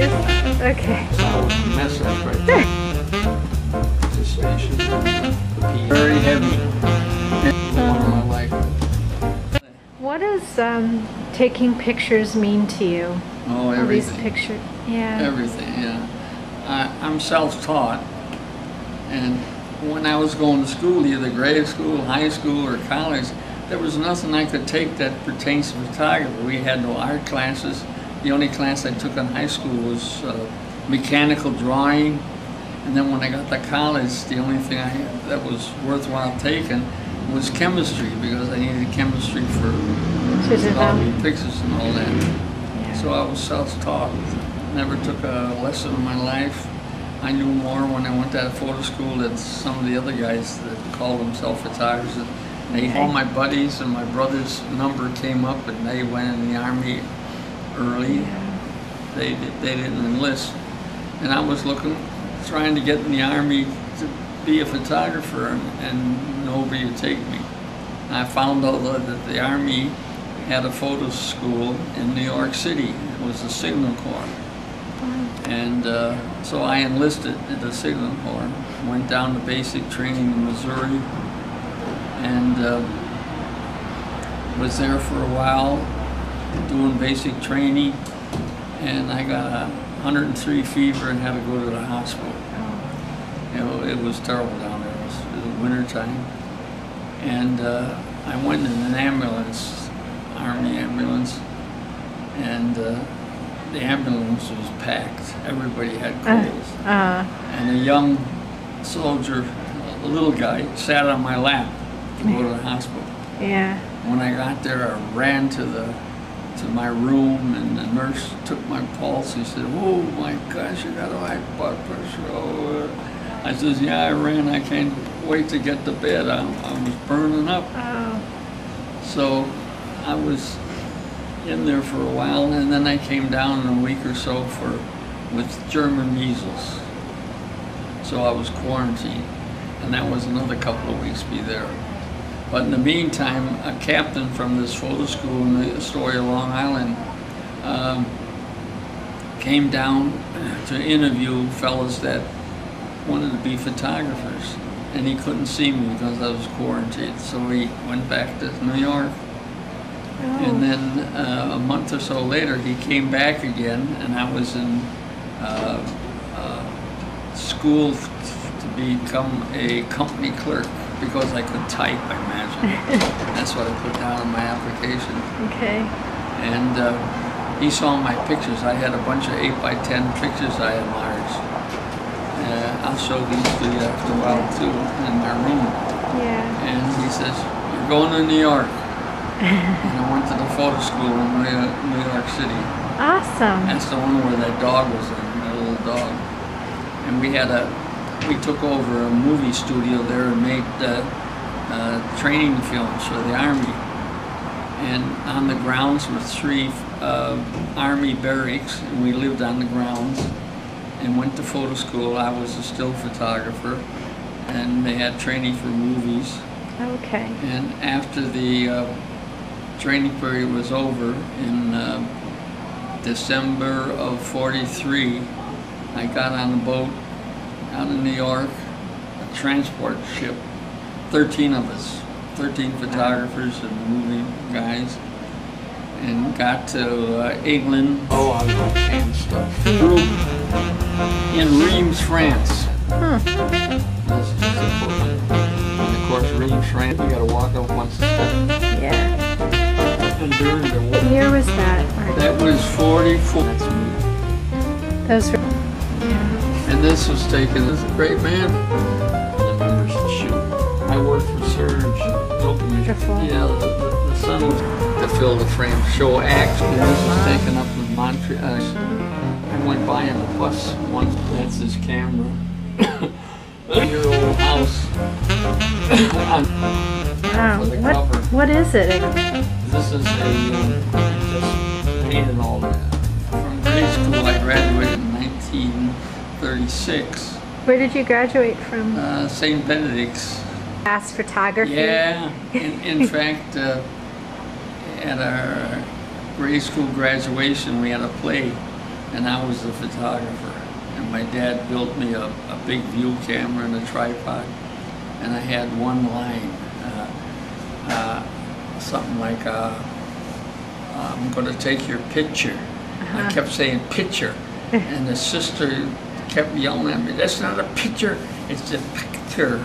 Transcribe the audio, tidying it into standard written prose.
Yes. Okay. So I was a mess up right there. The station. Very heavy. One of my life. What does taking pictures mean to you? Oh, All these everything. pictures. Yeah. Everything, yeah. I'm self-taught, and when I was going to school, either grade school, high school, or college, there was nothing I could take that pertains to photography. We had no art classes. The only class I took in high school was mechanical drawing, and then when I got to college, the only thing I had that was worthwhile taking was chemistry, because I needed chemistry for developing pictures and all that. Yeah. So I was self-taught. Never took a lesson in my life. I knew more when I went to photo school than some of the other guys that called themselves photographers. All my buddies and my brother's number came up, and they went in the Army early. Yeah. They didn't enlist, and I was trying to get in the Army to be a photographer, and nobody would take me. I found out that the Army had a photo school in New York City. It was the Signal Corps. And so I enlisted in the Signal Corps, went down to basic training in Missouri, and was there for a while doing basic training, and I got 103 fever and had to go to the hospital. You know, it was terrible down there. It was winter time, and I went in an ambulance, Army ambulance, and the ambulance was packed. Everybody had colds. And a young soldier, a little guy, sat on my lap to go to the hospital. Yeah. When I got there, I ran to my room, and the nurse took my pulse. He said, "Oh my gosh, you got a high blood pressure." Oh. I says, "Yeah, I ran. I can't wait to get to bed. I was burning up." Oh. So I was in there for a while, and then I came down in a week or so with German measles. So I was quarantined, and that was another couple of weeks to be there. But in the meantime, a captain from this photo school in the Astoria, Long Island, came down to interview fellas that wanted to be photographers, and he couldn't see me because I was quarantined. So he went back to New York. And then a month or so later, he came back again, and I was in school to become a company clerk because I could type, I imagine. That's what I put down in my application. Okay. And he saw my pictures. I had a bunch of 8x10 pictures I enlarged. I'll show these to you after a while, too, in my room. Yeah. And he says, "You're going to New York." And I went to the photo school in New York City. Awesome. That's the one where that dog was in, that little dog. And we took over a movie studio there and made training films for the Army. And on the grounds were 3 Army barracks, and we lived on the grounds and went to photo school. I was a still photographer, and they had training for movies. Okay. And after the training period was over in December of '43, I got on a boat out in New York, a transport ship, 13 of us, 13 photographers and movie guys, and got to England. Oh, I love and stuff. Through in Reims, France. This is the book. And of course, Reims, France, you gotta walk up one step. Yeah. And during the war. What year was that? That was 44. Those were. Yeah. And this was taken. This is a great man. The members to shoot. I worked for Serge. Wonderful. Yeah, the son was to fill the frame. Show act. And this was taken up in Montreal. I went by in the bus once. That's his camera. Your old house. Wow. What is it? This is just painted all that. From grade school, I graduated in 1936. Where did you graduate from? St. Benedict's. Class photography? Yeah. In fact, at our grade school graduation, we had a play. and I was the photographer. And my dad built me a big view camera and a tripod, and I had one line, something like, I'm going to take your picture. I kept saying picture, and the sister kept yelling at me, that's not a picture, it's a picture.